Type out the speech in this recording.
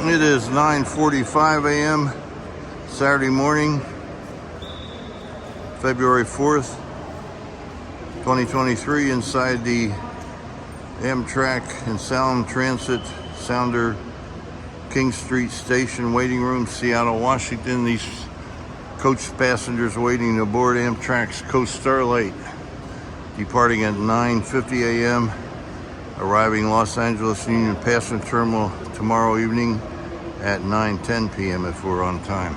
It is 9:45 a.m. Saturday morning, February 4th, 2023, inside the Amtrak and Sound Transit Sounder King Street Station waiting room, Seattle, Washington. These coach passengers waiting to board Amtrak's Coast Starlight, departing at 9:50 a.m., arriving Los Angeles Union Passenger Terminal tomorrow evening at 9:10 p.m. if we're on time.